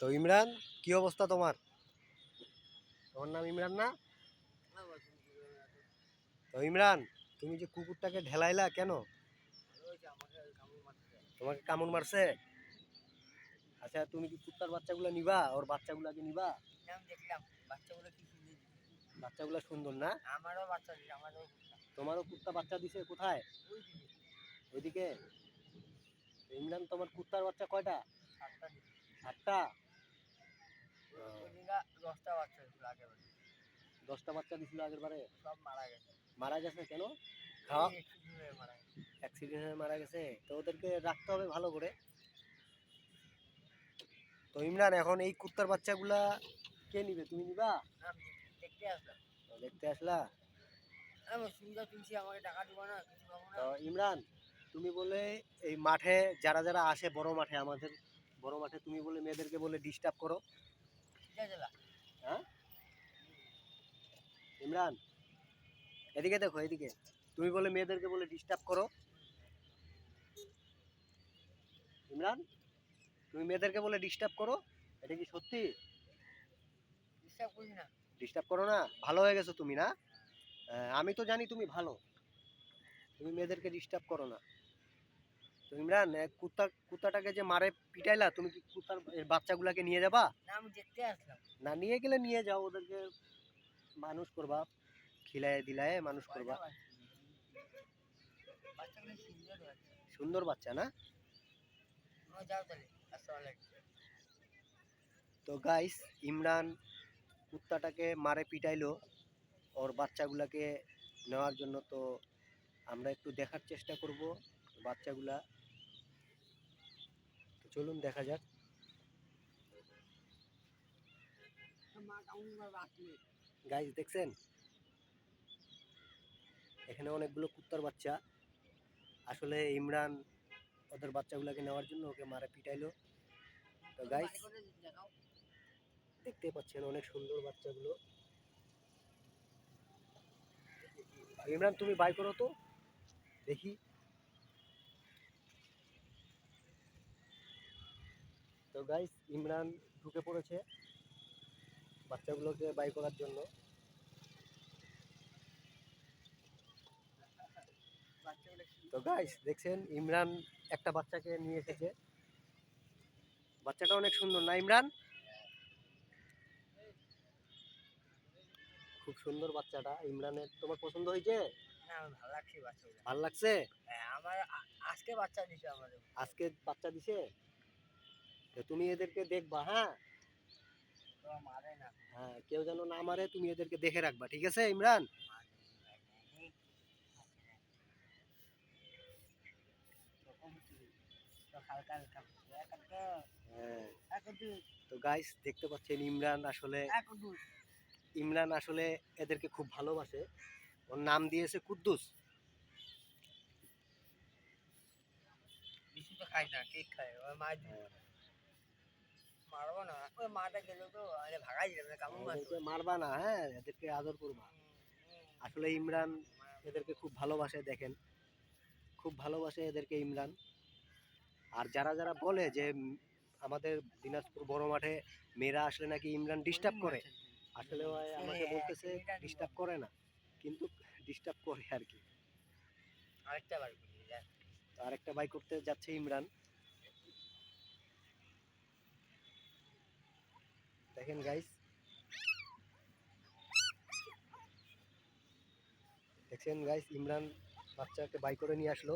তো ইমরান, কি অবস্থা তোমার? তোমার নাম ইমরান না? তো ইমরান, তুমি যে কুকুরটাকে ঢেলাইলা কেন? তোমাকে কামড় মারছে? আচ্ছা, তুমি কি কুত্তার বাচ্চাগুলো নিবা? ওর বাচ্চাগুলাকে নিবা? দেখলাম বাচ্চাগুলো কি সুন্দর। বাচ্চাগুলো সুন্দর না? আমারও বাচ্চা দিছে, আমারও কুত্তা। তোমারও কুত্তা বাচ্চা দিছে? কোথায়? ওইদিকে ওইদিকে? ইমরান, তোমার কুত্তার বাচ্চা কয়টা? 7টা দিছে। 8টা? ওইদিকে 10টা বাচ্চা দিছিল আগেবারে। 10টা বাচ্চা দিছিল আগের বারে? সব মারা গেছে। মারা গেছে কেন? খাওয়া এই accident হয়ে মারা গেছে। অ্যাক্সিডেন্ট হয়ে মারা গেছে? তো ওদেরকে রাখতে হবে ভালো করে। তো ইমরান, এখন এই কুত্তার বাচ্চাগুলা কে নিবে? তুমি নিবা? আমি দেখতে আসলাম। দেখতে আসলা? আমি সুবিধা তুলছি, আমাকে টাকা দিব না, কিছু পাবো না। তো ইমরান, তুমি বলে এই মাঠে যারা যারা আসে, বড় মাঠে, আমাদের বড় মাঠে, তুমি বলে মেয়েদেরকে বলে ডিস্টার্ব করো? ঠিক আছে লা। হ্যাঁ ইমরান, এদিকে দেখো, এদিকে। তুমি বলে মেয়েদেরকে বলে ডিস্টার্ব করো? ইমরান, তুমি মেয়েদেরকে বলে ডিস্টার্ব করো? এটা কি সত্যি? ডিস্টার্ব করি না। ডিস্টার্ব করো না? ভালো হয়ে গেছো তুমি না? আমি তো জানি তুমি ভালো। তুমি মেয়েদেরকে ডিস্টার্ব করো না। তো ইমরান, কুত্তাটাকে যে মারে পিটাইলা, তুমি কি কুত্তার এর বাচ্চাগুলাকে নিয়ে যাবা? না, আমি দেখতে আসলাম। না, নিয়ে গেলে নিয়ে যাও, ওদেরকে মানুষ করবা, খিলায় দিলায় মানুষ করবা। বাচ্চাগুলো সুন্দর বাচ্চা। সুন্দর বাচ্চা না? যাও তাহলে। আসসালামু আলাইকুম। তো গাইস, ইমরান কুত্তাটাকে মারে পিটাইলো ওর বাচ্চাগুলাকে নেওয়ার জন্য। তো আমরা একটু দেখার চেষ্টা করব বাচ্চাগুলা। তো চলুন দেখা যাক। গাইস, দেখছেন এখানে অনেকগুলো কুত্তার বাচ্চা। আসলে ইমরান ওদের বাচ্চাগুলোকে নেওয়ার জন্য ওকে মারে পিটাইলো। তো গাইস, দেখতে পাচ্ছেন অনেক সুন্দর বাচ্চাগুলো। ইমরান, তুমি বাই করো তো দেখি। তো গাইস, ইমরান ঢুকে পড়েছে বাচ্চাগুলোকে বাই করার জন্য। তো গাইস, দেখছেন ইমরান একটা বাচ্চাকে নিয়ে এসেছে। বাচ্চাটা অনেক সুন্দর না ইমরান? খুব সুন্দর বাচ্চাটা ইমরানের। তোমার পছন্দ হয়েছে? না, আমার ভালো লাগছে বাচ্চাগুলো। ভাল লাগছে? হ্যাঁ, আমার আজকে বাচ্চা দিছে আমাদের। আজকে বাচ্চা দিছে? তো তুমি এদেরকে দেখবা, হ্যাঁ? তো মারে না। হ্যাঁ, কেউ যেন না মারে, তুমি এদেরকে দেখে রাখবা, ঠিক আছে ইমরান? হ্যাঁ। তো গাইস, দেখতে পাচ্ছেন ইমরান আসলে এদেরকে খুব ভালোবাসে। ওর নাম দিয়েছে কুদ্দুস। বেশি তো খাই না, কেক খায় ওই মা। মারবো না, ওই মাটা গেল তো ভাগাই যাবে, কেমন এদেরকে মারবা না, হ্যাঁ, এদেরকে আদর করবা। আসলে ইমরান এদেরকে খুব ভালোবাসে, দেখেন, খুব ভালোবাসে এদেরকে ইমরান। আর যারা যারা বলে যে আমাদের দিনাজপুর বড় মাঠে মেয়েরা আসলে নাকি ইমরান ডিস্টার্ব করে, আসলে আমাকে বলতেছে ডিস্টার্ব করে না, কিন্তু ডিস্টার্ব করে আর কি। আরেকটা বার করি। তো আরেকটা বাই করতে যাচ্ছে ইমরান। দেখেন গাইস, দেখছেন গাইস, ইমরান বাচ্চাকে বাই করে নিয়ে আসলো।